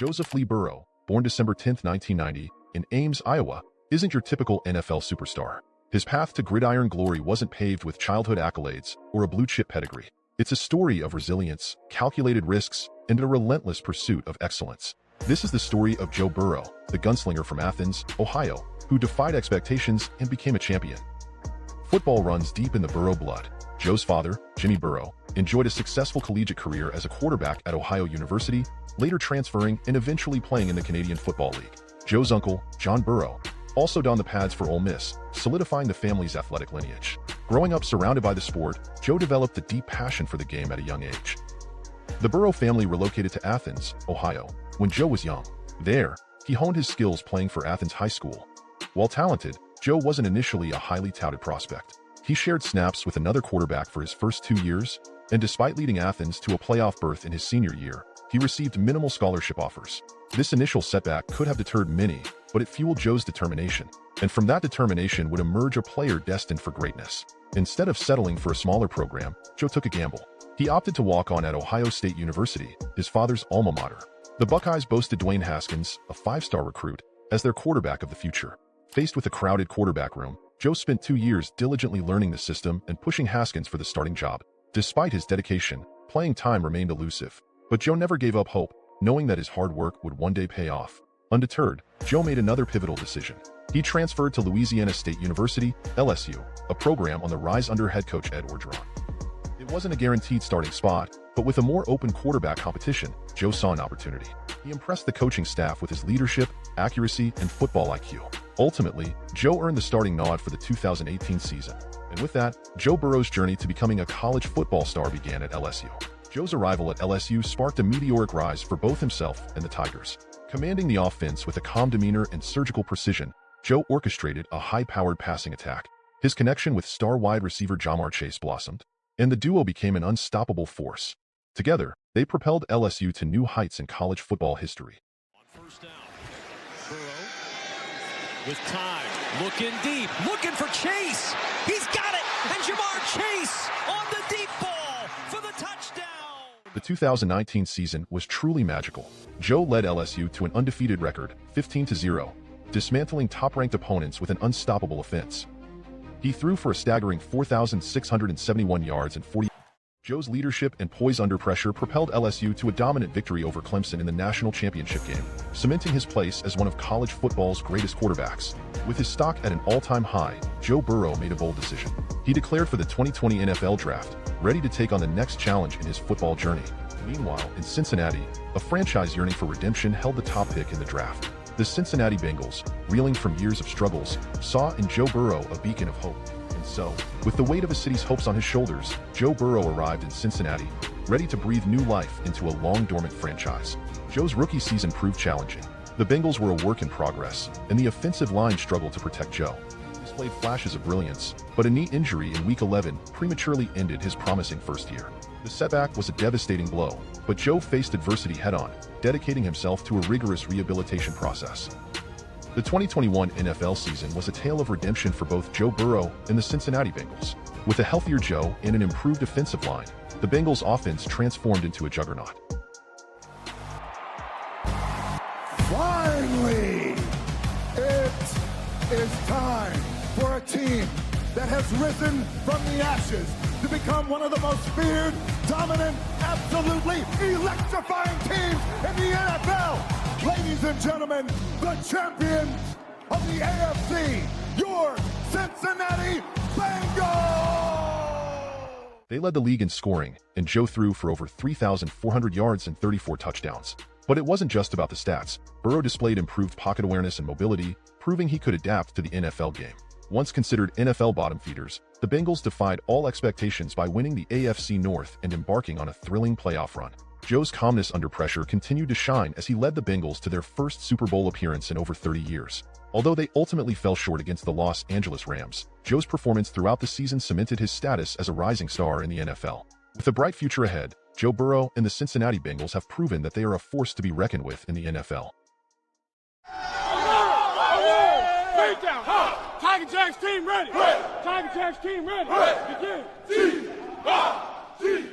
Joseph Lee Burrow, born December 10, 1990, in Ames, Iowa, isn't your typical NFL superstar. His path to gridiron glory wasn't paved with childhood accolades or a blue-chip pedigree. It's a story of resilience, calculated risks, and a relentless pursuit of excellence. This is the story of Joe Burrow, the gunslinger from Athens, Ohio, who defied expectations and became a champion. Football runs deep in the Burrow blood. Joe's father, Jimmy Burrow, enjoyed a successful collegiate career as a quarterback at Ohio University, later transferring and eventually playing in the Canadian Football League. Joe's uncle, John Burrow, also donned the pads for Ole Miss, solidifying the family's athletic lineage. Growing up surrounded by the sport, Joe developed a deep passion for the game at a young age. The Burrow family relocated to Athens, Ohio, when Joe was young. There, he honed his skills playing for Athens High School. While talented, Joe wasn't initially a highly touted prospect. He shared snaps with another quarterback for his first 2 years, and despite leading Athens to a playoff berth in his senior year, he received minimal scholarship offers. This initial setback could have deterred many, but it fueled Joe's determination. And from that determination would emerge a player destined for greatness. Instead of settling for a smaller program, Joe took a gamble. He opted to walk on at Ohio State University, his father's alma mater. The Buckeyes boasted Dwayne Haskins, a 5-star recruit, as their quarterback of the future. Faced with a crowded quarterback room, Joe spent 2 years diligently learning the system and pushing Haskins for the starting job. Despite his dedication, playing time remained elusive. But Joe never gave up hope, knowing that his hard work would one day pay off. Undeterred, Joe made another pivotal decision. He transferred to Louisiana State University, LSU, a program on the rise under head coach Ed Orgeron. It wasn't a guaranteed starting spot, but with a more open quarterback competition, Joe saw an opportunity. He impressed the coaching staff with his leadership, accuracy, and football IQ. Ultimately, Joe earned the starting nod for the 2018 season. And with that, Joe Burrow's journey to becoming a college football star began at LSU. Joe's arrival at LSU sparked a meteoric rise for both himself and the Tigers. Commanding the offense with a calm demeanor and surgical precision, Joe orchestrated a high-powered passing attack. His connection with star wide receiver Ja'Marr Chase blossomed, and the duo became an unstoppable force. Together, they propelled LSU to new heights in college football history. On first down, Burrow with time, looking deep, looking for Chase. He's got it, and Ja'Marr Chase on the deep ball for the touchdown. The 2019 season was truly magical. Joe led LSU to an undefeated record, 15-0, dismantling top-ranked opponents with an unstoppable offense. He threw for a staggering 4,671 yards and 40. Joe's leadership and poise under pressure propelled LSU to a dominant victory over Clemson in the national championship game, cementing his place as one of college football's greatest quarterbacks. With his stock at an all-time high, Joe Burrow made a bold decision. He declared for the 2020 NFL Draft, ready to take on the next challenge in his football journey. Meanwhile, in Cincinnati, a franchise yearning for redemption held the top pick in the draft. The Cincinnati Bengals, reeling from years of struggles, saw in Joe Burrow a beacon of hope. And so, with the weight of a city's hopes on his shoulders, Joe Burrow arrived in Cincinnati, ready to breathe new life into a long-dormant franchise. Joe's rookie season proved challenging. The Bengals were a work in progress, and the offensive line struggled to protect Joe. He displayed flashes of brilliance, but a knee injury in Week 11 prematurely ended his promising first year. The setback was a devastating blow, but Joe faced adversity head-on, dedicating himself to a rigorous rehabilitation process. The 2021 NFL season was a tale of redemption for both Joe Burrow and the Cincinnati Bengals. With a healthier Joe and an improved offensive line, the Bengals' offense transformed into a juggernaut. Finally, it is time for a team that has risen from the ashes to become one of the most feared, dominant, absolutely electrifying teams in the NFL. Ladies and gentlemen, the champions of the AFC, your Cincinnati Bengals! They led the league in scoring, and Joe threw for over 3,400 yards and 34 touchdowns. But it wasn't just about the stats. Burrow displayed improved pocket awareness and mobility, proving he could adapt to the NFL game. Once considered NFL bottom feeders, the Bengals defied all expectations by winning the AFC North and embarking on a thrilling playoff run. Joe's calmness under pressure continued to shine as he led the Bengals to their first Super Bowl appearance in over 30 years. Although they ultimately fell short against the Los Angeles Rams, Joe's performance throughout the season cemented his status as a rising star in the NFL. With a bright future ahead, Joe Burrow and the Cincinnati Bengals have proven that they are a force to be reckoned with in the NFL. Tiger Jack's team ready! Tiger Jack's team ready! Begin!